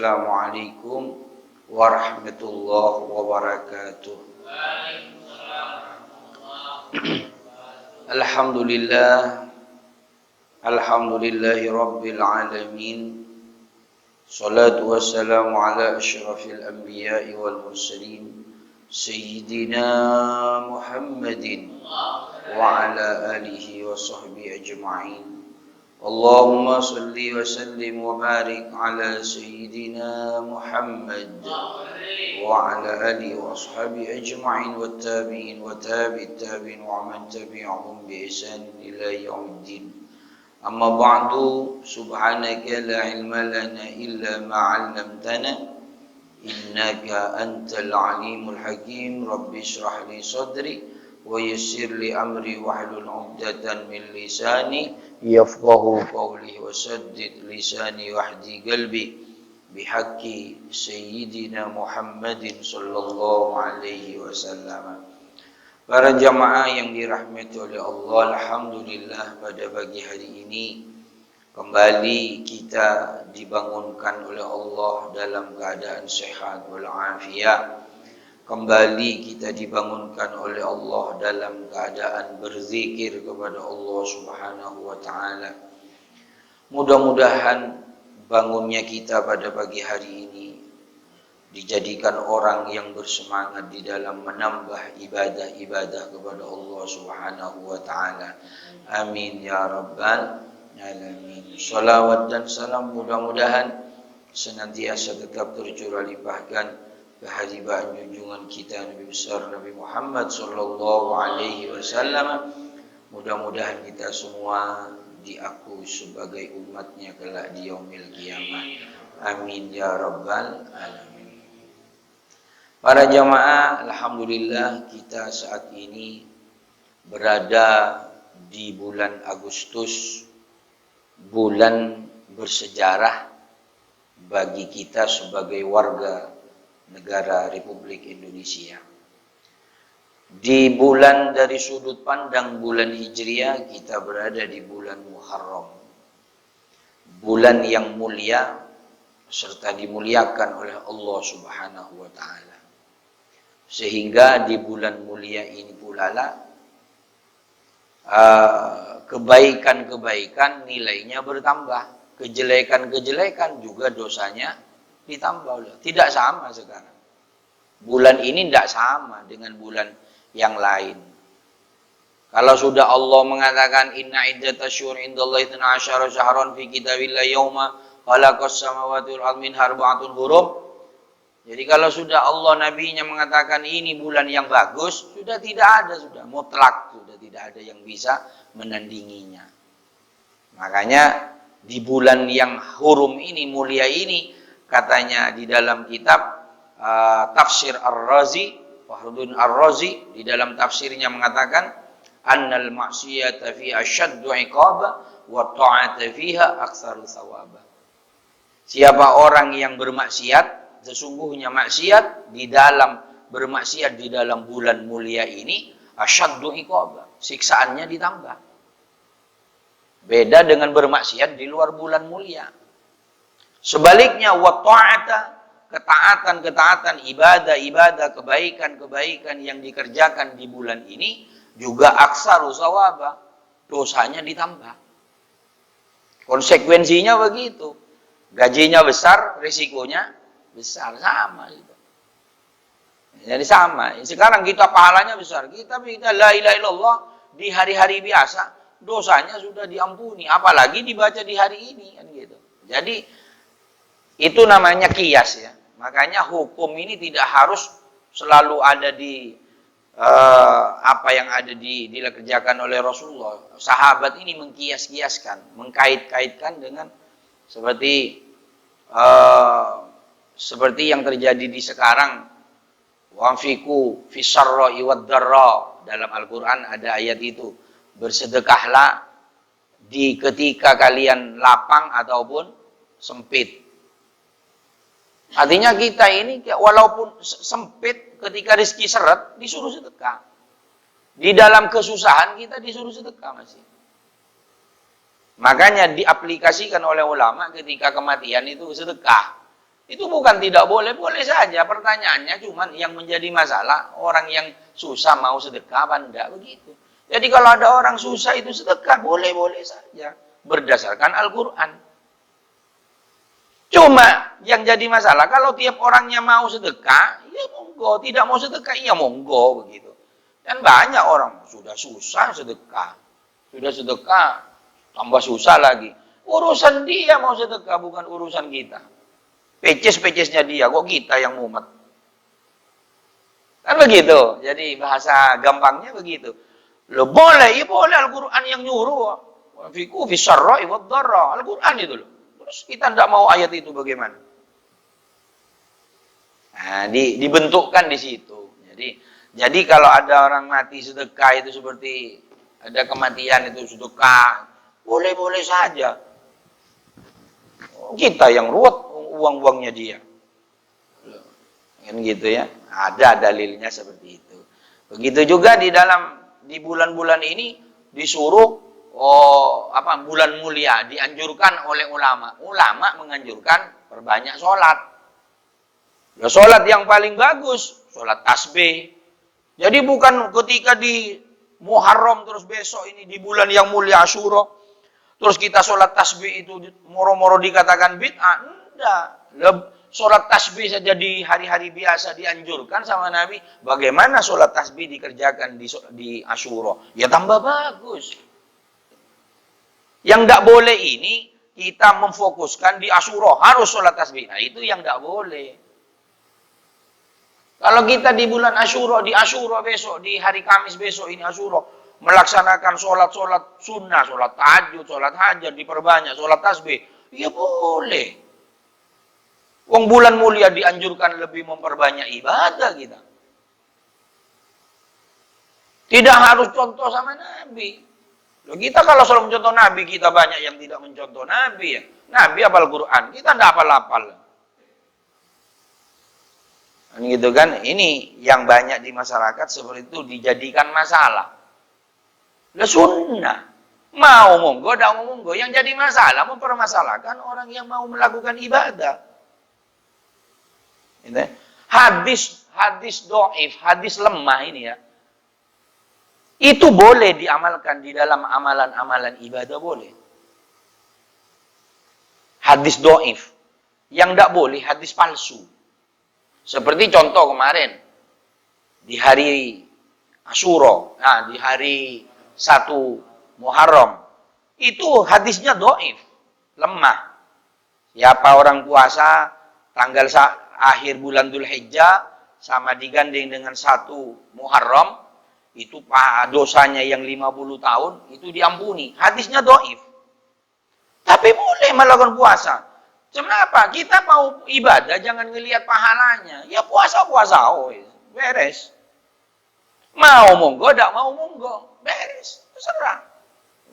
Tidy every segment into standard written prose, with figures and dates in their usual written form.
Assalamualaikum warahmatullahi wabarakatuh. Alhamdulillahi rabbil alamin. Salatu wassalamu ala asyrafil anbiya'i wal mursalin Sayyidina Muhammadin wa ala alihi wa sahbihi ajma'in. Allahumma salli wa sallim wa barik ala Sayyidina Muhammad wa ala alihi wa sahbihi ajma'in wa tabi'in wa tabi'it tabi'in wa man tabi'ahum bi ihsan ila yaumiddin. Amma ba'du, subhanaka la ilma lana illa ma 'allamtana innaka antal alimul hakim. Rabbi shrah li sadri wa yassir li amri wahlul 'uqdatam min lisani yafqahu qawli wa saddid lisani wahdi qalbi bihaqqi sayyidina Muhammadin sallallahu alaihi wasallam. Para jamaah yang dirahmati oleh Allah, alhamdulillah pada pagi hari ini kembali kita dibangunkan oleh Allah dalam keadaan sehat walafiat. Kembali kita dibangunkan oleh Allah dalam keadaan berzikir kepada Allah Subhanahu wa taala. Mudah-mudahan bangunnya kita pada pagi hari ini dijadikan orang yang bersemangat di dalam menambah ibadah-ibadah kepada Allah Subhanahu wa taala. Amin ya rabbal alamin. Shalawat dan salam mudah-mudahan senantiasa tetap tercurah limpahkan kehadiran junjungan kita Nabi besar Nabi Muhammad sallallahu alaihi wasallam. Mudah-mudahan kita semua diakui sebagai umatnya kelak di yaumil qiyamah. Amin ya rabbal alamin. Para jamaah, alhamdulillah kita saat ini berada di bulan Agustus, bulan bersejarah bagi kita sebagai warga negara Republik Indonesia. Di bulan dari sudut pandang bulan Hijriah kita berada di bulan Muharram. Bulan yang mulia serta dimuliakan oleh Allah Subhanahu wa taala. Sehingga di bulan mulia ini pula kebaikan-kebaikan nilainya bertambah, kejelekan-kejelekan juga dosanya ditambah. Tidak sama sekarang. Bulan ini tidak sama dengan bulan yang lain. Kalau sudah Allah mengatakan inna iddatasyhur indallahi 12 syahran fi kitabillah yauma khalaqas samawati wal ardi minha arba'atun hurum. Jadi kalau sudah Allah nabinya mengatakan ini bulan yang bagus, sudah tidak ada, sudah mutlak, sudah tidak ada yang bisa menandinginya. Makanya di bulan yang hurum ini, mulia ini, katanya di dalam kitab Tafsir Ar-Razi, Fakhruddin Ar-Razi di dalam tafsirnya mengatakan annal ma'siyata fi asyaddu iqaba wa ta'ata fiha aktsaru thawaba. Siapa orang yang bermaksiat, sesungguhnya maksiat di dalam bermaksiat di dalam bulan mulia ini asyaddu iqaba, siksaannya ditambah. Beda dengan bermaksiat di luar bulan mulia. Sebaliknya wa ta'ata, ketaatan-ketaatan, ibadah-ibadah, kebaikan-kebaikan yang dikerjakan di bulan ini juga aksaru sawaba, dosanya ditambah. Konsekuensinya begitu. Gajinya besar, risikonya besar, sama gitu. Jadi sama. Sekarang kita pahalanya besar, kita la ilaha illallah di hari-hari biasa, dosanya sudah diampuni, apalagi dibaca di hari ini kan gitu. Jadi itu namanya kias ya. Makanya hukum ini tidak harus selalu ada di apa yang ada dikerjakan oleh Rasulullah. Sahabat ini mengkias-kiaskan, mengkait-kaitkan dengan seperti yang terjadi di sekarang. Wanfiqu fisarra'i wad-dharra. Dalam Al-Qur'an ada ayat itu. Bersedekahlah di ketika kalian lapang ataupun sempit. Artinya kita ini walaupun sempit ketika rezeki seret disuruh sedekah. Di dalam kesusahan kita disuruh sedekah masih. Makanya diaplikasikan oleh ulama ketika kematian itu sedekah. Itu bukan tidak boleh, boleh saja. Pertanyaannya cuman yang menjadi masalah, orang yang susah mau sedekah apa enggak, begitu. Jadi kalau ada orang susah itu sedekah, boleh-boleh saja. Berdasarkan Al-Quran. Cuma yang jadi masalah, kalau tiap orangnya mau sedekah, ya monggo. Tidak mau sedekah, ya monggo, begitu. Dan banyak orang, sudah susah sedekah. Sudah sedekah, tambah susah lagi. Urusan dia mau sedekah, bukan urusan kita. Peces-pecesnya dia, kok kita yang mumet. Kan begitu. Jadi bahasa gampangnya begitu. Lo boleh, ya boleh Al-Quran yang nyuruh. Fiku fisarra'i wad-dharra. Al-Quran itu loh. Terus kita tidak mau ayat itu bagaimana? Nah, dibentukkan di situ. Jadi kalau ada orang mati sedekah itu seperti ada kematian itu sedekah, boleh-boleh saja. Kita yang ruwet uang-uangnya dia. Kan gitu ya. Ada dalilnya seperti itu. Begitu juga di bulan-bulan ini disuruh bulan mulia dianjurkan oleh ulama. Ulama menganjurkan perbanyak sholat. Ya, sholat yang paling bagus, sholat tasbih. Jadi bukan ketika di Muharram terus besok ini di bulan yang mulia Asyura, terus kita sholat tasbih itu moro-moro dikatakan bid'ah. Enggak. Sholat tasbih saja di hari-hari biasa dianjurkan sama Nabi. Bagaimana sholat tasbih dikerjakan di Asyura? Ya tambah bagus. Yang tidak boleh ini, kita memfokuskan di Asyura. Harus sholat tasbih. Nah itu yang tidak boleh. Kalau kita di bulan Asyura, di Asyura besok, di hari Kamis besok ini Asyura, melaksanakan sholat-sholat sunnah, sholat tahajud, sholat hajat, diperbanyak, sholat tasbih. Ya boleh. Wong bulan mulia dianjurkan lebih memperbanyak ibadah kita. Tidak harus contoh sama Nabi. Loh, kita kalau selalu mencontoh Nabi, kita banyak yang tidak mencontoh Nabi ya. Nabi hafal Quran, kita tidak hafal-hafal. Gitu kan? Ini yang banyak di masyarakat seperti itu dijadikan masalah. Lah sunnah. Mau monggo, tidak mau monggo. Yang jadi masalah mempermasalahkan orang yang mau melakukan ibadah. Hadis do'if, hadis lemah ini ya. Itu boleh diamalkan di dalam amalan-amalan ibadah boleh. Hadis do'if. Yang tidak boleh hadis palsu. Seperti contoh kemarin. Di hari Asyura. Nah, di hari 1 Muharram. Itu hadisnya do'if. Lemah. Siapa orang puasa tanggal akhir bulan Dzulhijjah sama digandeng dengan 1 Muharram. Itu dosanya yang 50 tahun. Itu diampuni. Hadisnya do'if. Tapi boleh melakukan puasa. Kenapa? Kita mau ibadah, jangan ngelihat pahalanya. Ya puasa-puasa, beres. Mau monggo, tidak mau monggo, beres. Terserah.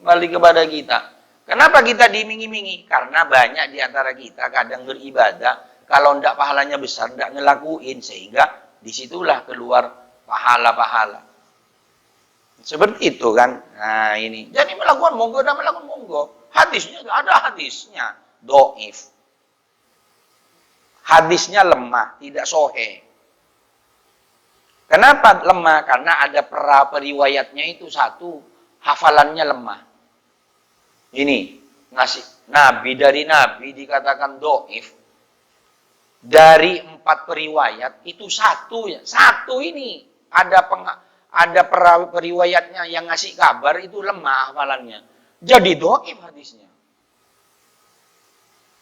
Balik kepada kita. Kenapa kita dimingi-mingi? Karena banyak di antara kita kadang beribadah, kalau tidak pahalanya besar, tidak ngelakuin. Sehingga disitulah keluar pahala-pahala. Seperti itu kan. Nah ini. Jadi melakukan monggo, tidak melakukan monggo. Hadisnya, ada hadisnya. Do'if. Hadisnya lemah, tidak sahih. Kenapa lemah? Karena ada periwayatnya itu satu, hafalannya lemah. Ini, ngasih Nabi dari Nabi dikatakan do'if. Dari 4 periwayat, itu satu ya. Satu ini, ada periwayatnya yang ngasih kabar, itu lemah hafalannya. Jadi do'if hadisnya.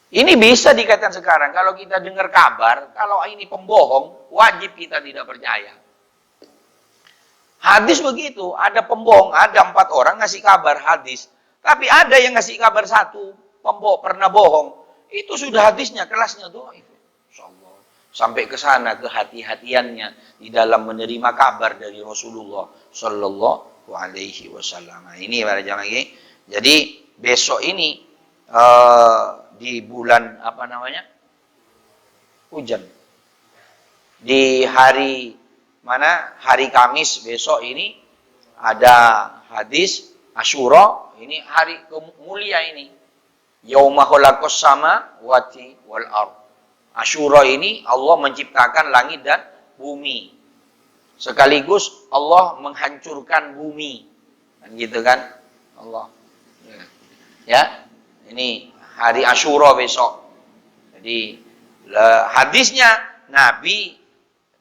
Ini bisa dikatakan sekarang, kalau kita dengar kabar, kalau ini pembohong, wajib kita tidak percaya. Hadis begitu, ada pembohong, ada 4 orang ngasih kabar hadis. Tapi ada yang ngasih kabar 1, pembohong, pernah bohong. Itu sudah hadisnya, kelasnya do'if. Sampai ke sana, kehati-hatiannya di dalam menerima kabar dari Rasulullah Sallallahu Alaihi Wasallam. Nah, ini para jamaah ini. Jadi besok ini, di bulan hujan, di hari mana, hari Kamis besok ini ada hadis Asyura, ini hari mulia ini, yauma khalaqas samawati wal ardh, Asyura ini Allah menciptakan langit dan bumi. Sekaligus Allah menghancurkan bumi. Kan gitu kan? Allah. Ya. Ini hari Asyura besok. Jadi hadisnya Nabi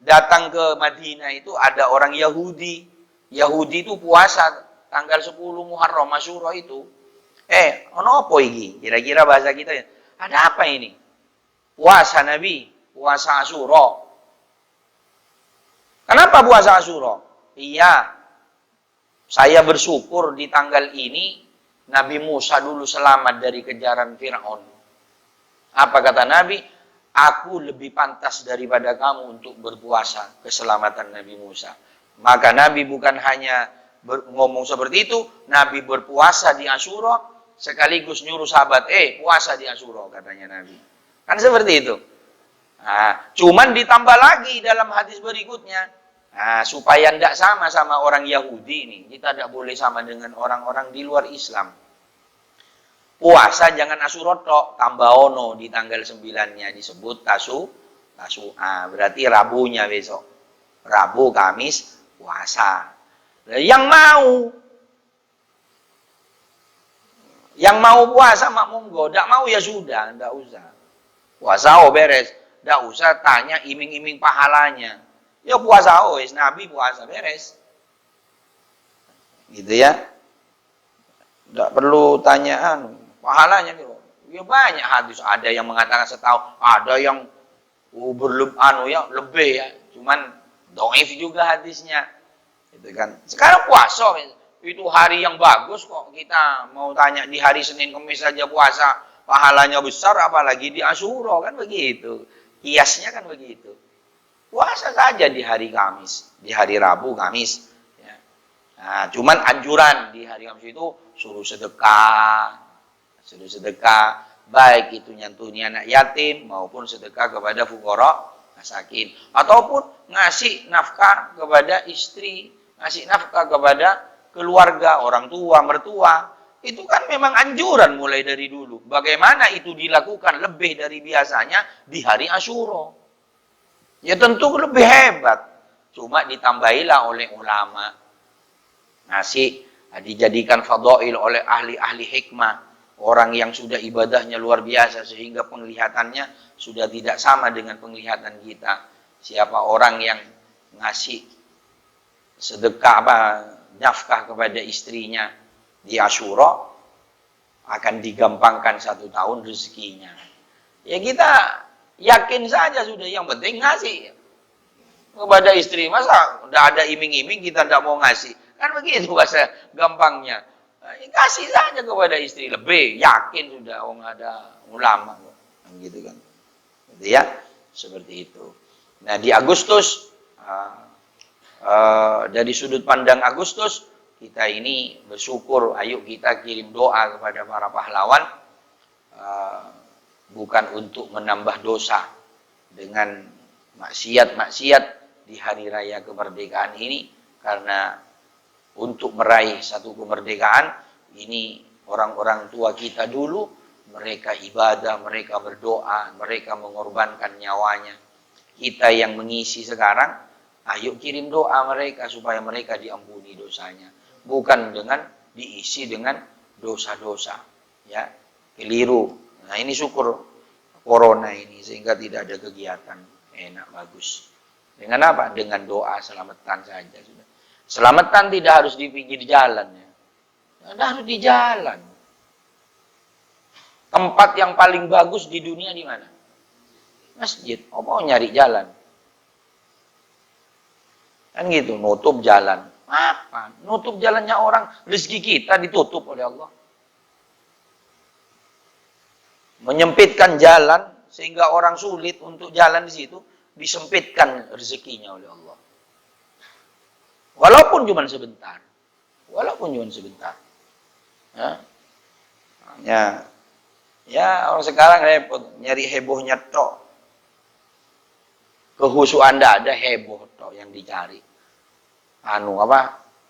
datang ke Madinah itu ada orang Yahudi. Yahudi itu puasa tanggal 10 Muharram Asyura itu. Ono apa iki? Kira-kira bahasa kita ya. Ada apa ini? Puasa Nabi, puasa Asyura. Kenapa puasa Asyura? Iya, saya bersyukur di tanggal ini Nabi Musa dulu selamat dari kejaran Fir'aun. Apa kata Nabi? Aku lebih pantas daripada kamu untuk berpuasa keselamatan Nabi Musa. Maka Nabi bukan hanya ngomong seperti itu, Nabi berpuasa di Asyura sekaligus nyuruh sahabat, puasa di Asyura katanya Nabi. Kan seperti itu. Nah, cuman ditambah lagi dalam hadis berikutnya. Nah, supaya tidak sama orang Yahudi ini. Kita tidak boleh sama dengan orang-orang di luar Islam. Puasa jangan Asyura tok, tambah ono di tanggal 9-nya disebut Tasu'a. Berarti Rabunya besok. Rabu, Kamis, puasa. Yang mau puasa mak monggo, tidak mau ya sudah, tidak usah. Puasa beres, tidak usah tanya iming-iming pahalanya. Ya puasa wis, Nabi puasa beres. Gitu ya. Tidak perlu tanya pahalanya gitu. Ya banyak hadis, ada yang mengatakan setahun, ada yang lebih ya. Cuman dhaif juga hadisnya. Gitu kan. Sekarang puasa itu hari yang bagus kok, kita mau tanya di hari Senin Kamis saja puasa pahalanya besar, apalagi di Asyura, kan begitu. Kiasnya kan begitu. Puasa saja di hari Kamis, di hari Rabu, Kamis. Ya. Nah, cuman anjuran di hari Kamis itu suruh sedekah, baik itu nyantuni anak yatim maupun sedekah kepada fuqara masakin, ataupun ngasih nafkah kepada istri, ngasih nafkah kepada keluarga, orang tua, mertua. Itu kan memang anjuran mulai dari dulu. Bagaimana itu dilakukan lebih dari biasanya di hari Asyura? Ya tentu lebih hebat. Cuma ditambahilah oleh ulama. Dijadikan fadail oleh ahli-ahli hikmah. Orang yang sudah ibadahnya luar biasa sehingga penglihatannya sudah tidak sama dengan penglihatan kita. Siapa orang yang ngasih sedekah nafkah kepada istrinya di Asyura akan digampangkan 1 tahun rezekinya. Ya kita yakin saja sudah, yang penting ngasih kepada istri. Masa udah ada iming-iming kita tidak mau ngasih? Kan begitu bahasa gampangnya. Kasih saja kepada istri, lebih yakin sudah, ada ulama gitu kan. Gitu ya, seperti itu. Nah, di Agustus dari sudut pandang Agustus kita ini bersyukur, ayo kita kirim doa kepada para pahlawan, bukan untuk menambah dosa dengan maksiat-maksiat di hari raya kemerdekaan ini, karena untuk meraih satu kemerdekaan ini orang-orang tua kita dulu, mereka ibadah, mereka berdoa, mereka mengorbankan nyawanya. Kita yang mengisi sekarang, ayo kirim doa mereka supaya mereka diampuni dosanya. Bukan dengan diisi dengan dosa-dosa, ya, keliru. Nah, ini syukur corona ini sehingga tidak ada kegiatan, enak, bagus. Dengan apa? Dengan doa selamatan saja sudah. Selamatan tidak harus di pinggir jalan, ya. Tidak harus di jalan. Tempat yang paling bagus di dunia di mana? Masjid. Oh, mau nyari jalan? Kan gitu, nutup jalan. Apa? Nutup jalannya orang, rezeki kita ditutup oleh Allah. Menyempitkan jalan sehingga orang sulit untuk jalan di situ, disempitkan rezekinya oleh Allah. Walaupun cuma sebentar. Ya, orang sekarang repot, nyari hebohnya tok. Kehusuan tidak ada, heboh tok yang dicari.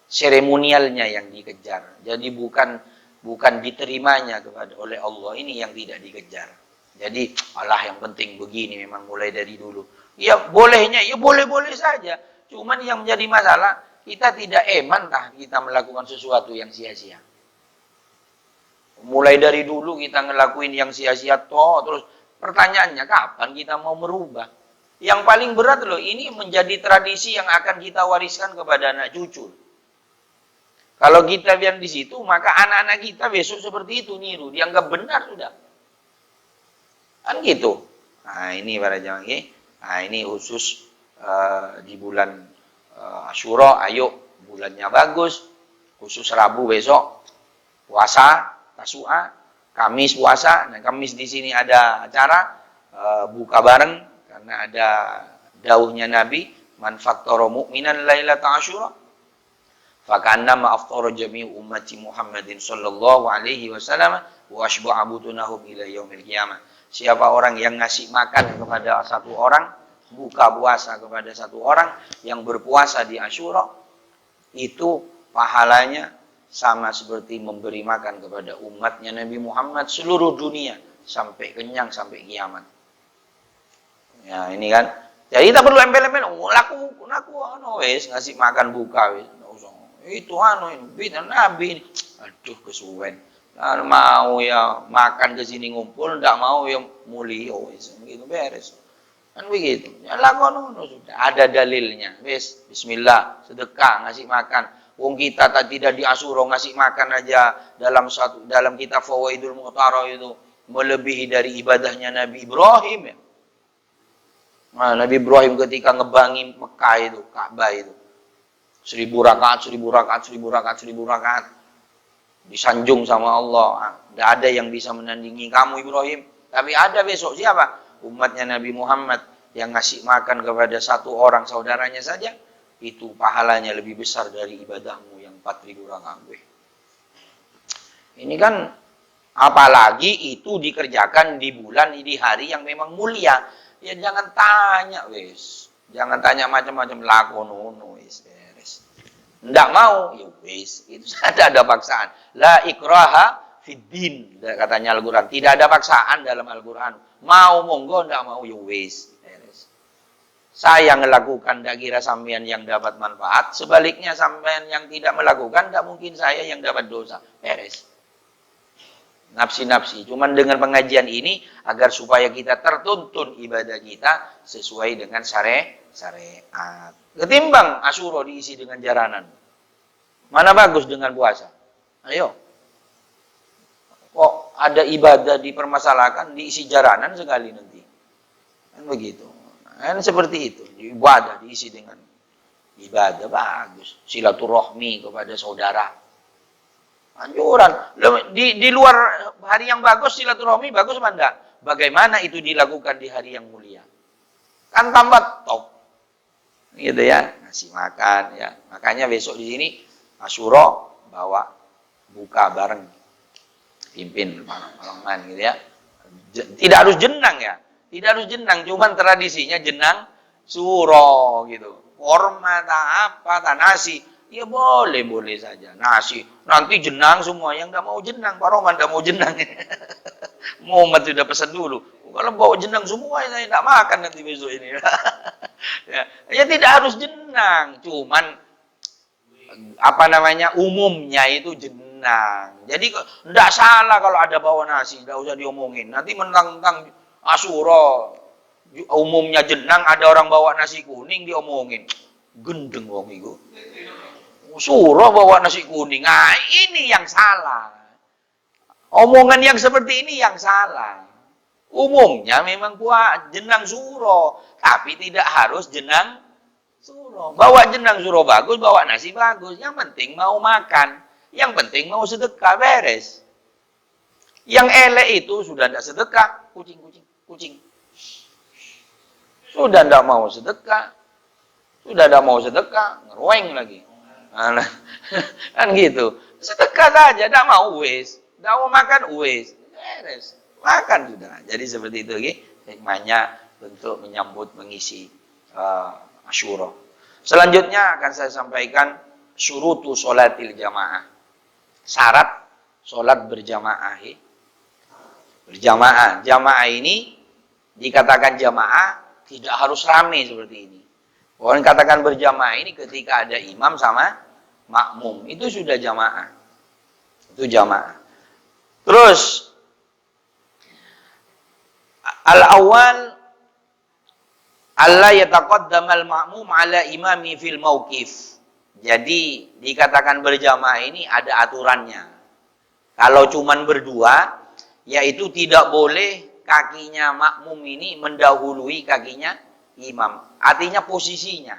Seremonialnya yang dikejar. Jadi bukan diterimanya oleh Allah, ini yang tidak dikejar. Jadi, alah yang penting begini memang mulai dari dulu. Ya bolehnya, ya boleh-boleh saja. Cuman yang menjadi masalah, kita tidak emantah kita melakukan sesuatu yang sia-sia. Mulai dari dulu kita ngelakuin yang sia-sia toh, terus pertanyaannya kapan kita mau merubah? Yang paling berat loh, ini menjadi tradisi yang akan kita wariskan kepada anak cucu. Kalau kita biar di situ, maka anak-anak kita besok seperti itu niru, dianggap benar sudah. Kan gitu. Nah ini para jamaah, nah ini khusus di bulan Asyura, ayo bulannya bagus, khusus Rabu besok puasa, Tasu'a, Kamis puasa. Nah Kamis di sini ada acara buka bareng karena ada dawuhnya Nabi, man fattara mu'minan lailata Asyura fakannama aftara jami'u ummati Muhammadin sallallahu alaihi wasallam wa ashba'a butunahum ila yaumil qiyamah. Siapa orang yang ngasih makan kepada satu orang, buka puasa kepada satu orang yang berpuasa di Asyura, itu pahalanya sama seperti memberi makan kepada umatnya Nabi Muhammad seluruh dunia sampai kenyang sampai kiamat. Ya ini kan. Jadi tak perlu embel-embel, laku wis ngasih makan buka wis. Itu bidan Nabi. Aduh kesuwen. Nah, mau ya makan ke sini ngumpul, ndak mau ya mulio wis gitu beres. Kan begitu. Ya lakono sudah ada dalilnya. Wis bismillah, sedekah ngasih makan. Wong kita tidak di Asyura ngasih makan aja dalam kitab Fawaidul Mu'tara itu melebihi dari ibadahnya Nabi Ibrahim ya. Nah, Nabi Ibrahim ketika ngebangi Mekah itu, Ka'bah itu. 1000 rakaat. Disanjung sama Allah. Tidak ada yang bisa menandingi kamu Ibrahim. Tapi ada besok siapa? Umatnya Nabi Muhammad yang ngasih makan kepada satu orang saudaranya saja. Itu pahalanya lebih besar dari ibadahmu yang 4000 rakaat. Ini kan apalagi itu dikerjakan di bulan, di hari yang memang mulia. Ya jangan tanya wis. Jangan tanya macam-macam lakonono wis. Ndak mau, ya wis. Itu ada paksaan. La ikraha fid din, katanya Al-Qur'an. Tidak ada paksaan dalam Al-Qur'an. Mau monggo, ndak mau ya wis. Saya melakukan, ndak kira sampean yang dapat manfaat. Sebaliknya sampean yang tidak melakukan, ndak mungkin saya yang dapat dosa. Beres. Nafsi-nafsi. Cuman dengan pengajian ini agar supaya kita tertuntun ibadah kita sesuai dengan syariat. Ketimbang Asyura diisi dengan jaranan. Mana bagus dengan puasa? Ayo. Kok ada ibadah dipermasalahkan, diisi jaranan sekali nanti. Kan begitu. Kan seperti itu. Ibadah diisi dengan ibadah bagus. Silaturahmi kepada saudara. Anjuran. Di luar hari yang bagus, silaturahmi bagus apa enggak? Bagaimana itu dilakukan di hari yang mulia? Kan tambah top. Gitu ya, ngasih makan ya. Makanya besok di sini Asyura bawa buka bareng. Pimpin malam-malaman gitu ya. Tidak harus jenang ya. Tidak harus jenang, cuman tradisinya jenang suro gitu. Korma tak nasi. Ya boleh saja. Nasi. Nanti jenang semua. Yang enggak mau jenang. Pak Roman enggak mau jenang. Muhammad sudah pesan dulu. Kalau bawa jenang semua, saya enggak makan nanti besok ini. Ya tidak harus jenang. Cuman, umumnya itu jenang. Jadi enggak salah kalau ada bawa nasi. Enggak usah diomongin. Nanti mentang-mentang Asyura. Umumnya jenang, ada orang bawa nasi kuning, diomongin. Gendeng wong itu. Surah bawa nasi kuning. Nah, ini yang salah. Omongan yang seperti ini yang salah. Umumnya memang jenang suro, tapi tidak harus jenang suro. Bawa jenang suro bagus, bawa nasi bagus. Yang penting mau makan. Yang penting mau sedekah, beres. Yang elek itu sudah tidak sedekah, kucing. Sudah tidak mau sedekah. Ngerueng lagi. Kan gitu. Sedekah saja, tidak mau wis. Tidak mau makan wis. Beres. Makan sudah. Jadi seperti itu hikmahnya untuk menyambut mengisi Asyura. Selanjutnya akan saya sampaikan syurutu sholatil jamaah. Syarat sholat berjamaah. Berjamaah. Jamaah ini dikatakan jamaah tidak harus ramai seperti ini. Orang katakan berjamaah ini ketika ada imam sama makmum. Itu sudah jamaah. Itu jamaah. Terus al-awwal alla yataqaddama al-ma'mum ala imami fil mauqif. Jadi dikatakan berjamaah ini ada aturannya. Kalau cuman berdua, yaitu tidak boleh kakinya makmum ini mendahului kakinya imam. Artinya posisinya,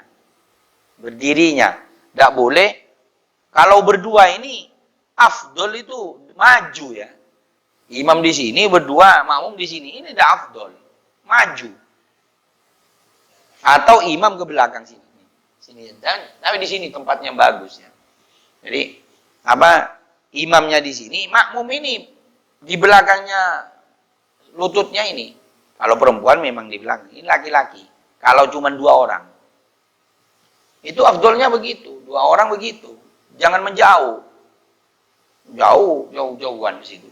berdirinya. Tidak boleh. Kalau berdua ini, afdol itu maju ya. Imam di sini berdua, makmum di sini. Ini tidak afdol. Maju. Atau imam ke belakang sini. Tapi di sini tempatnya bagus ya. Jadi imamnya di sini, makmum ini di belakangnya lututnya ini. Kalau perempuan memang di belakang. Ini laki-laki. Kalau cuma 2 orang. Itu afdolnya begitu. 2 orang begitu. Jangan menjauh. Jauh-jauhan di situ.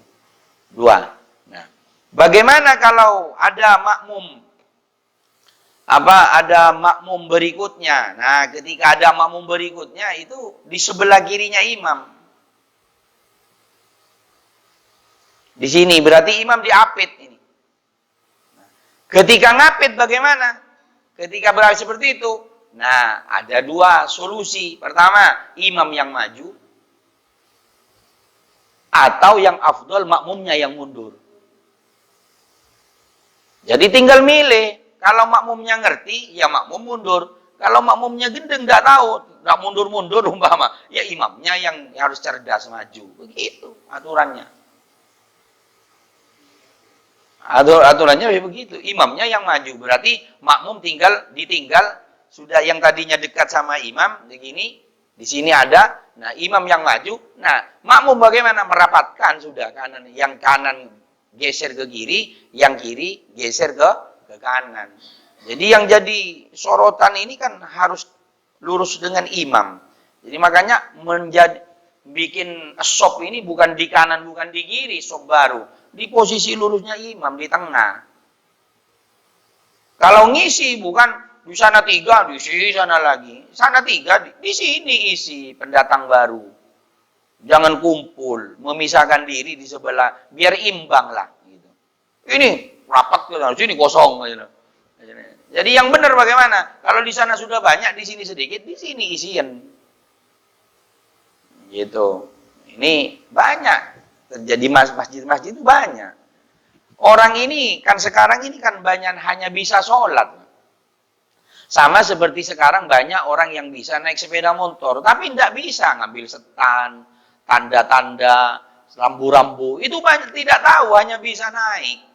2. Nah, bagaimana kalau ada makmum ada makmum berikutnya. Nah, ketika ada makmum berikutnya itu di sebelah kirinya imam. Di sini berarti imam diapit ini. Ketika ngapit bagaimana? Ketika berada seperti itu. Nah, ada 2 solusi. Pertama, imam yang maju atau yang afdol makmumnya yang mundur. Jadi tinggal milih. Kalau makmumnya ngerti, ya makmum mundur. Kalau makmumnya gendeng, nggak tahu, nggak mundur-mundur umpama, ya imamnya yang harus cerdas maju. Begitu aturannya. Aturannya begitu. Imamnya yang maju. Berarti makmum ditinggal sudah yang tadinya dekat sama imam begini, di sini ada. Nah, imam yang maju. Nah, makmum bagaimana merapatkan sudah kanan, yang kanan geser ke kiri, yang kiri geser ke kanan. Jadi yang jadi sorotan ini kan harus lurus dengan imam. Jadi makanya bikin sop ini bukan di kanan, bukan di kiri, sop baru. Di posisi lurusnya imam, di tengah. Kalau ngisi bukan di sana 3, di sini sana lagi. Sana 3, di sini isi pendatang baru. Jangan kumpul, memisahkan diri di sebelah, biar imbang lah. Gitu. Ini rapat ke sini kosong gitu. Jadi yang benar bagaimana? Kalau di sana sudah banyak, di sini sedikit, di sini isian. Gitu. Ini banyak terjadi masjid-masjid itu banyak. Orang ini kan sekarang ini kan banyak hanya bisa sholat. Sama seperti sekarang banyak orang yang bisa naik sepeda motor, tapi tidak bisa ngambil setan, tanda-tanda, rambu-rambu. Itu banyak tidak tahu, hanya bisa naik.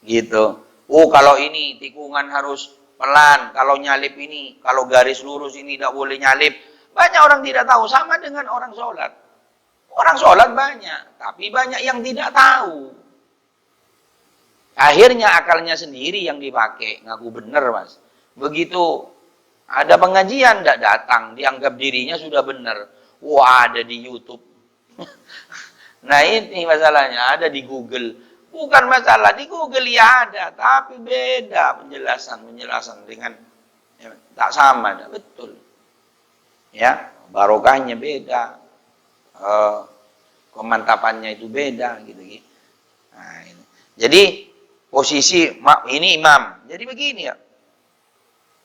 Gitu. Oh, kalau ini tikungan harus pelan, kalau nyalip ini, kalau garis lurus ini tidak boleh nyalip. Banyak orang tidak tahu, sama dengan orang sholat. Orang sholat banyak, tapi banyak yang tidak tahu. Akhirnya akalnya sendiri yang dipakai, ngaku benar mas. Begitu ada pengajian tidak datang, dianggap dirinya sudah benar. Wah, ada di YouTube. Nah ini masalahnya, ada di Google. Bukan masalah di Google ya ada, tapi beda penjelasan dengan ya, tak sama, betul. Ya, barokahnya beda, kemantapannya itu beda, gitu. Nah, ini. Jadi posisi ini imam, jadi begini ya,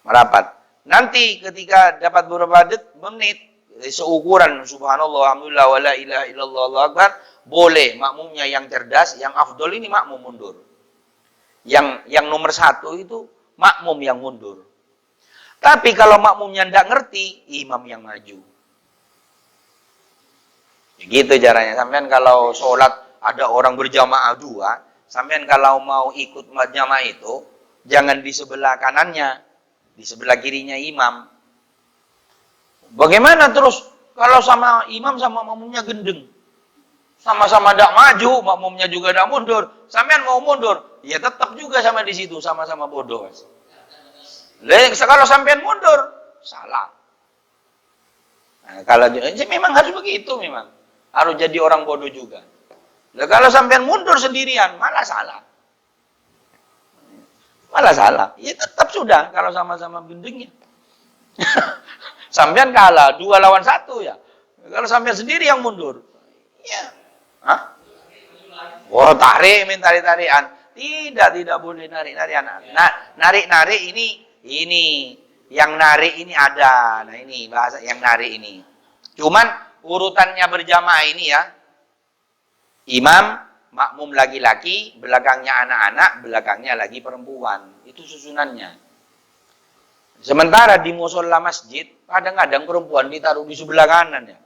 merapat. Nanti ketika dapat beberapa menit, seukuran subhanallah, alhamdulillah, wa la ilaha illallah, Allahu akbar, boleh makmumnya yang cerdas, yang afdol ini makmum mundur. Yang nomor 1 itu makmum yang mundur. Tapi kalau makmumnya tidak ngerti, imam yang maju. Begitu caranya. Sampean kalau sholat ada orang berjamaah 2, sampean kalau mau ikut jamaah itu, jangan di sebelah kanannya, di sebelah kirinya imam. Bagaimana terus kalau sama imam sama makmumnya gendeng? Sama-sama tidak maju, makmumnya juga tidak mundur. Sampean mau mundur, ya tetap juga sama di situ, sama-sama bodoh. Kalau sampean mundur, salah. Nah, kalau memang harus begitu, memang harus jadi orang bodoh juga. Lah kalau sampean mundur sendirian, malah salah. Malah salah. Ya tetap sudah kalau sama-sama bimbingnya. Sampean kalah 2 lawan 1 ya. Kalau sampean sendiri yang mundur. Ya. Hah? Oh, tarik, minta tarik-tarikan. Tidak boleh narik-narikan. Narik-narik ini yang narik ini ada. Nah, ini bahasa yang narik ini. Cuman urutannya berjamaah ini ya. Imam, makmum laki-laki, belakangnya anak-anak, belakangnya lagi perempuan. Itu susunannya. Sementara di musola masjid, kadang-kadang perempuan ditaruh di sebelah kanan ya.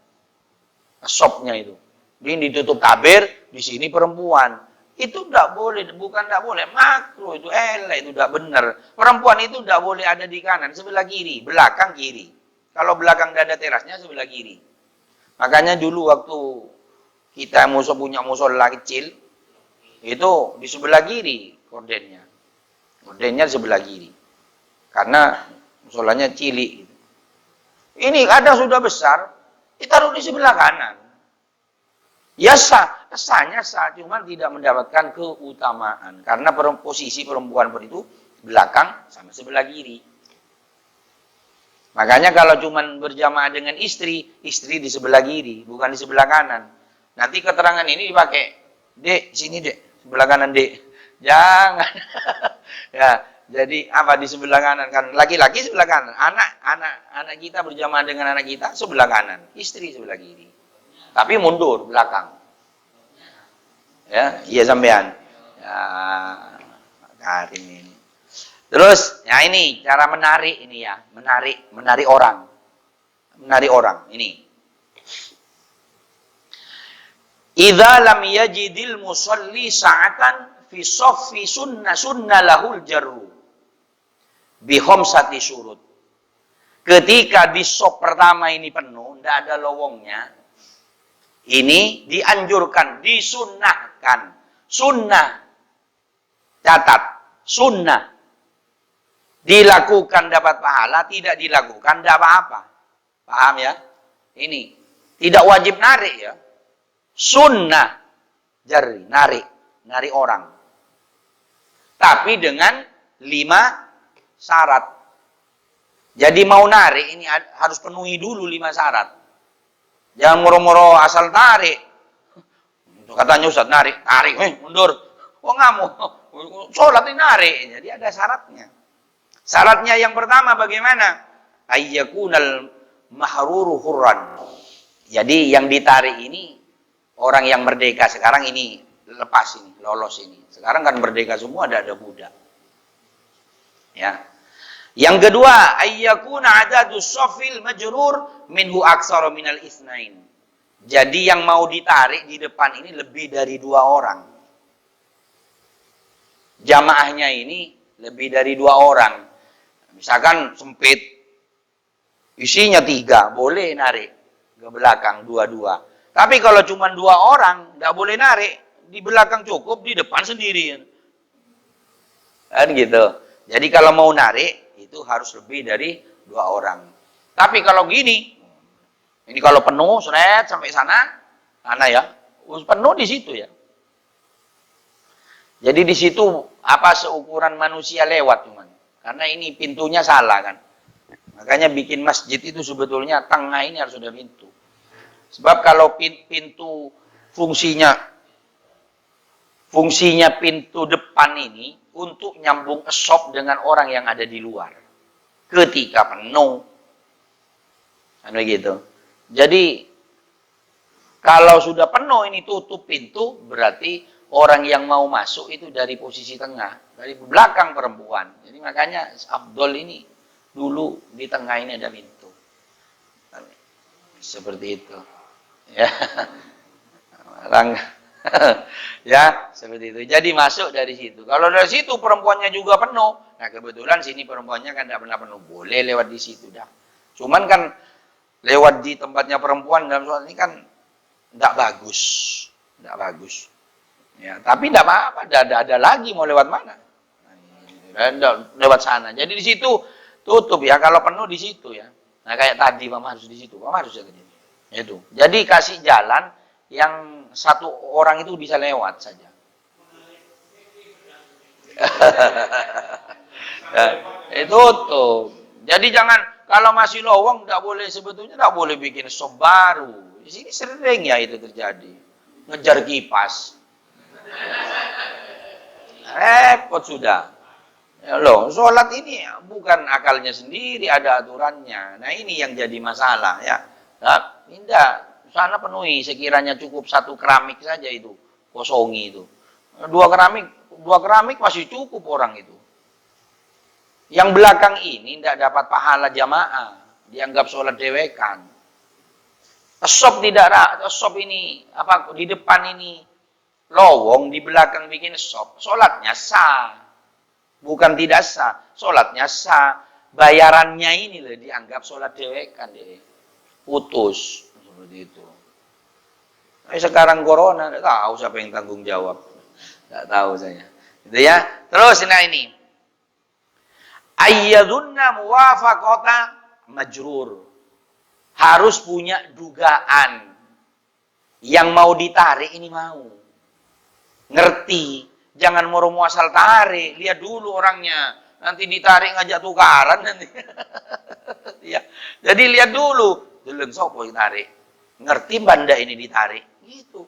Sopnya itu. Ini ditutup tabir, di sini perempuan. Itu tidak boleh, bukan tidak boleh. Makruh, itu elek, itu tidak benar. Perempuan itu tidak boleh ada di kanan, sebelah kiri, belakang kiri. Kalau belakang tidak ada terasnya, sebelah kiri. Makanya dulu waktu kita punya musola kecil, itu di sebelah kiri kordennya. Kordennya di sebelah kiri. Karena musolanya cilik. Ini ada sudah besar, ditaruh di sebelah kanan. Ya sah, sahnya sah, cuma tidak mendapatkan keutamaan. Karena posisi perempuan itu belakang sama sebelah kiri. Makanya kalau cuma berjamaah dengan istri di sebelah kiri, bukan di sebelah kanan. Nanti keterangan ini dipakai, Dek, sini Dek, sebelah kanan Dek. Jangan. Ya, jadi apa di sebelah kanan kan? Laki-laki sebelah kanan, anak kita berjamaah dengan anak kita sebelah kanan, istri sebelah kiri. Tapi mundur belakang. Ya, iya sampean. Ya, Karim ini. Terus, ya ini cara menarik ini ya, menarik orang. Menarik orang ini. Idza lam yajidil musalli sa'atan fi saffi sunna lahul jarru bi khamsati syurut. Ketika di sop pertama ini penuh, tidak ada lowongnya, ini dianjurkan, disunnahkan. Sunnah, catat, sunnah. Dilakukan dapat pahala, tidak dilakukan tidak apa-apa. Paham ya? Ini tidak wajib narik ya. Sunnah jari, narik orang. Tapi dengan 5 syarat. Jadi mau narik ini harus penuhi dulu 5 syarat. Jangan moro-moro asal tarik. Katanya Ustaz narik, mundur. Oh nggak mau, sholat ini narik. Jadi ada syaratnya. Syaratnya yang pertama bagaimana? Ayyakunal mahruru hurran. Jadi yang ditarik ini orang yang merdeka sekarang ini lepas ini, lolos ini. Sekarang kan merdeka semua, ada budak. Ya. Yang kedua, ayyakuna adadus safil majrur minhu aktsara minal itsnain. Jadi yang mau ditarik di depan ini lebih dari 2 orang. Jamaahnya ini lebih dari 2 orang. Misalkan sempit, isinya 3, boleh narik ke belakang 2-2. Tapi kalau cuma 2 orang, tidak boleh narik. Di belakang cukup, di depan sendiri. Kan gitu. Jadi kalau mau narik, itu harus lebih dari 2 orang. Tapi kalau gini, ini kalau penuh, seret sampai sana ya, penuh di situ ya. Jadi di situ apa seukuran manusia lewat cuman. Karena ini pintunya salah kan. Makanya bikin masjid itu sebetulnya tengah ini harus ada pintu. Sebab kalau pintu fungsinya pintu depan ini untuk nyambung esop dengan orang yang ada di luar. Ketika penuh. Kan begitu. Jadi kalau sudah penuh ini tutup pintu, berarti orang yang mau masuk itu dari posisi tengah, dari belakang perempuan. Jadi makanya afdol ini dulu di tengah ini ada pintu. Seperti itu. Ya. Ya, seperti itu. Jadi masuk dari situ. Kalau dari situ perempuannya juga penuh. Nah, kebetulan sini perempuannya kan tidak pernah penuh. Boleh lewat di situ dah. Cuman kan lewat di tempatnya perempuan dalam soal ini kan tidak bagus. Tidak bagus. Ya, tapi tidak apa-apa. Ada lagi mau lewat mana? Lewat sana. Jadi di situ tutup ya. Kalau penuh di situ ya. Nah, kayak tadi Mama harus di situ. Mama harus jadi. Itu. Jadi kasih jalan yang satu orang itu bisa lewat saja. Itu tuh. Jadi jangan, kalau masih lowong tidak boleh, sebetulnya tidak boleh bikin sop baru. Di sini sering ya itu terjadi. Ngejar kipas. Repot sudah. Ya loh, sholat ini bukan akalnya sendiri, ada aturannya. Nah ini yang jadi masalah ya. Nah, tidak, sana penuhi, sekiranya cukup satu keramik saja itu, kosongi itu. Dua keramik masih cukup orang itu. Yang belakang ini tidak dapat pahala jamaah, dianggap sholat dewekan. Sop ini apa di depan ini lowong, di belakang bikin sop, sholatnya sah. Bukan tidak sah, sholatnya sah. Bayarannya ini loh dianggap sholat dewekan deh. Putus seperti itu. Nah, sekarang corona, tidak tahu siapa yang tanggung jawab. Tidak tahu saya. Gitu ya. Terus nah ini. Ayyadunna muwafaqata majrur. Harus punya dugaan. Yang mau ditarik ini mau. Ngerti. Jangan moro asal tarik. Lihat dulu orangnya. Nanti ditarik ngajak tukaran nanti. Ya. Jadi lihat dulu. Deleng sopo ditarik. Ngerti banda ini ditarik. Gitu.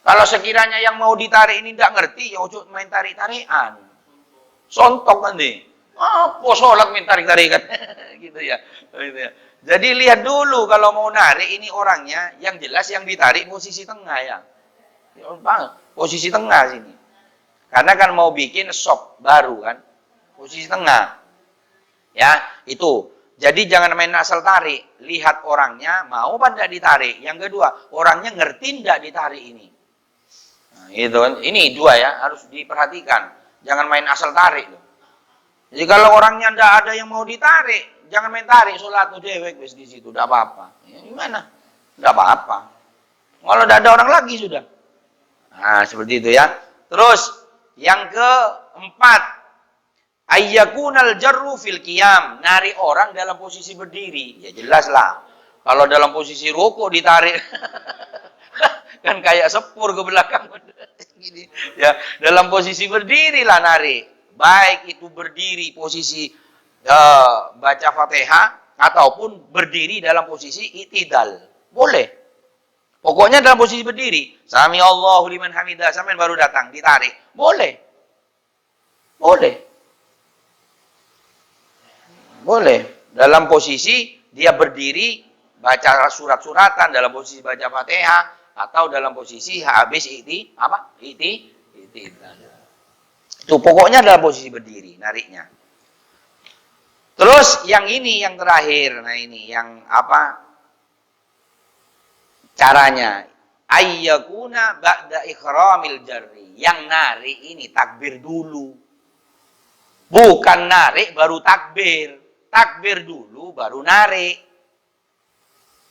Kalau sekiranya yang mau ditarik ini tidak ngerti, ya ojo main tarik-tarikan. Sontok nanti. Apa sholat main tarik-tarikan? Gitu ya. Gitu ya. Jadi lihat dulu kalau mau narik ini orangnya, yang jelas yang ditarik posisi tengah ya. Posisi tengah sini. Karena kan mau bikin sop baru kan. Posisi tengah. Ya, itu. Jadi jangan main asal tarik. Lihat orangnya mau apa tidak ditarik. Yang kedua, orangnya ngerti tidak ditarik ini. Nah, itu kan. Ini dua ya, harus diperhatikan. Jangan main asal tarik. Jadi kalau orangnya tidak ada yang mau ditarik, jangan main tarik, sholat dewek di situ, tidak apa-apa. Ya, gimana? Tidak apa-apa. Kalau tidak ada orang lagi sudah. Nah, seperti itu ya. Terus yang keempat, ayyakunal jarru fil qiyam, narik orang dalam posisi berdiri. Ya jelas lah. Kalau dalam posisi rukuk ditarik kan kayak sepur ke belakang gini. Ya, dalam posisi berdiri lah narik. Baik itu berdiri posisi baca Fatihah ataupun berdiri dalam posisi i'tidal. Boleh. Pokoknya dalam posisi berdiri. Sami Allahu liman hamidah, sampai baru datang, ditarik. Boleh. Boleh. Boleh. Dalam posisi dia berdiri, baca surat-suratan, dalam posisi baca Fatihah, atau dalam posisi habis i'tidal. Itu pokoknya dalam posisi berdiri, nariknya. Terus yang ini, yang terakhir. Nah ini, yang apa? Caranya. Ayyakuna ba'da ikhramil jarri. Yang narik ini takbir dulu. Bukan narik baru takbir. Takbir dulu baru narik.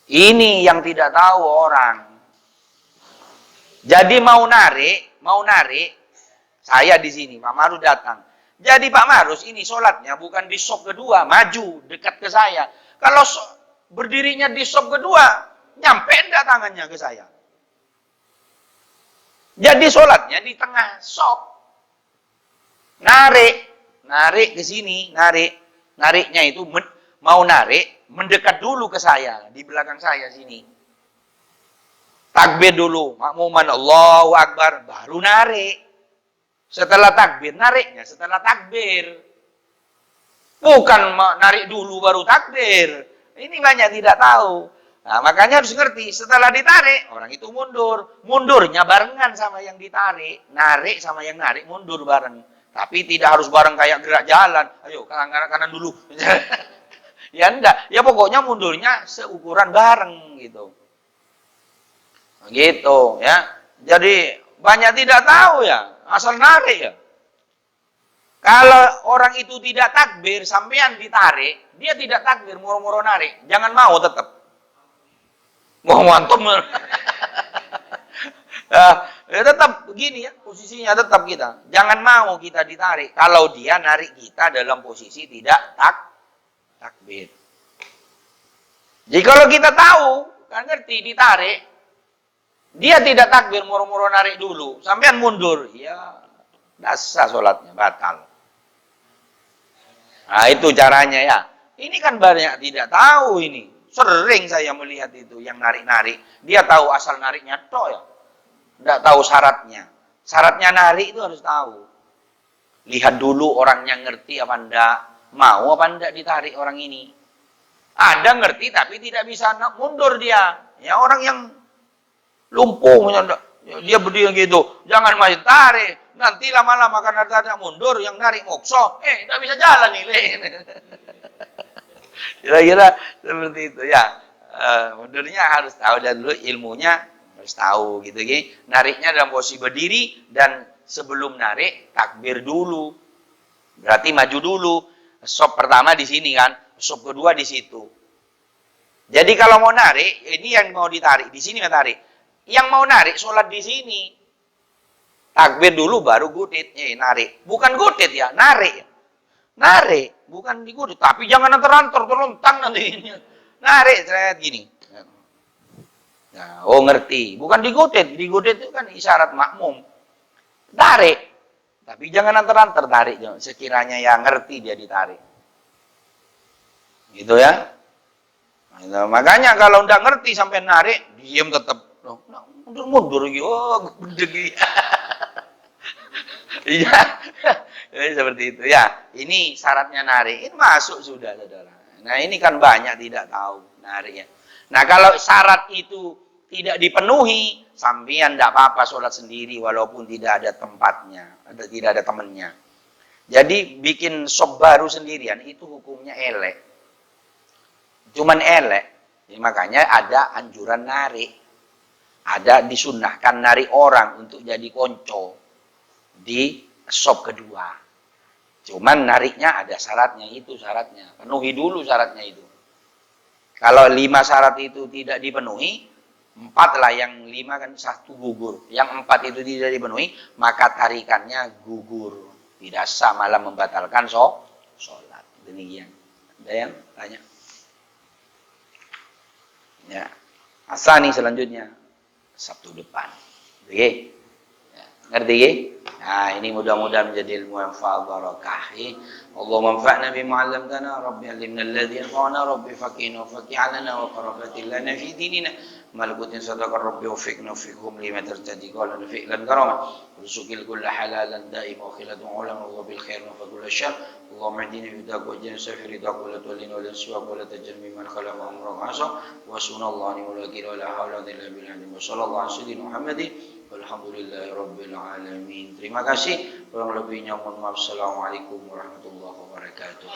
Ini yang tidak tahu orang. Jadi mau narik, saya di sini, Pak Marus datang. Jadi Pak Marus ini sholatnya bukan di sop kedua, maju dekat ke saya. Kalau berdirinya di sop kedua, nyampe enggak tangannya ke saya. Jadi sholatnya di tengah sop. Narik ke sini, nariknya itu mau narik, mendekat dulu ke saya, di belakang saya sini. Takbir dulu, makmuman Allahu Akbar, baru narik. Setelah takbir, nariknya setelah takbir. Bukan narik dulu baru takbir. Ini banyak tidak tahu. Nah, makanya harus ngerti, setelah ditarik, orang itu mundur. Mundurnya barengan sama yang ditarik. Narik sama yang narik, mundur bareng. Tapi tidak harus bareng kayak gerak jalan. Ayo, kanan dulu. Ya enggak. Ya pokoknya mundurnya seukuran bareng gitu. Gitu ya. Jadi banyak tidak tahu ya. Asal narik ya. Kalau orang itu tidak takbir, sampean ditarik, dia tidak takbir, moro-moro narik. Jangan mau tetap. Mau antum. Ya tetap begini ya, posisinya tetap kita. Jangan mau kita ditarik. Kalau dia narik kita dalam posisi tidak takbir. Jadi kalau kita tahu, kan ngerti ditarik, Dia tidak takbir, muru-muru narik dulu. Sampean mundur. Ya, dasar sholatnya, batal. Nah, itu caranya ya. Ini kan banyak tidak tahu ini. Sering saya melihat itu, yang narik-narik. Dia tahu asal nariknya, toh ya. Tidak tahu syaratnya. Syaratnya narik itu harus tahu. Lihat dulu orangnya ngerti apa enggak. Mau apa enggak ditarik orang ini. Ada ngerti tapi tidak bisa mundur dia. Ya orang yang lumpuh, dia berdiri gitu, jangan main tarik, nanti lama-lama karena tidak mundur, yang narik mokso, tidak bisa jalan nih. Kira-kira seperti itu ya. Mundurnya harus tahu, dan dulu ilmunya harus tahu gitu. Nariknya dalam posisi berdiri, dan sebelum narik takbir dulu, berarti maju dulu. Sop pertama di sini kan, sop kedua di situ. Jadi kalau mau narik, ini yang mau ditarik di sini tarik. Yang mau narik sholat di sini. Takbir dulu baru gutit. Narik. Bukan gutit ya, narik. Narik. Bukan digutit. Tapi jangan antar-antar, terlontang nanti. Narik, saya gini. Nah, oh ngerti. Bukan digutit. Digutit itu kan isyarat makmum. Tarik. Tapi jangan antar-antar, tarik. Sekiranya yang ngerti dia ditarik. Gitu ya. Nah, makanya kalau nggak ngerti sampai narik, diam tetap. Mundur gitu, iya, seperti itu ya. Ini syaratnya narik, ini masuk sudah, saudara. Nah ini kan banyak tidak tahu nariknya. Nah kalau syarat itu tidak dipenuhi, sampean tidak apa-apa sholat sendiri walaupun tidak ada tempatnya, tidak ada temannya. Jadi bikin sop baru sendirian itu hukumnya elek. Cuman elek, makanya ada anjuran narik. Ada disunnahkan narik orang untuk jadi konco di sop kedua. Cuman nariknya ada syaratnya, itu syaratnya. Penuhi dulu syaratnya itu. Kalau 5 syarat itu tidak dipenuhi, 4 lah, yang 5 kan 1 gugur. Yang 4 itu tidak dipenuhi, maka tarikannya gugur. Tidak sah, malah membatalkan sholat. Demikian. Ada yang tanya? Ya. Asani selanjutnya. Sabtu depan. Oke. Ya, ngerti ya? Nah, ini mudah-mudahan menjadi ilmu yang barakah. Allahumma anfa'na bima 'allamtana, rabbi 'allimna alladhi yanfa'una, rabbi faqihna wa faqih 'alana wa qarabatil lana fi dinina. Malakutin sadaqar rabbi wa fiqna fiqhum lima terjadi qala fi'lan karama. Rusukil kulla halalan daim wa khilatu ulama wa bil khair wa fadul syarr. Allahumma hdina fi taqwa janna safiri taqwa tulina wal suwaq wa la tajmi man khalaqa amra asa wa sunallahi wa la ilaha illa huwa illa billah wa sallallahu alaihi Muhammadin walhamdulillahi rabbil alamin. Terima kasih. Kurang lebihnya mohon maaf. Assalamualaikum warahmatullahi wabarakatuh.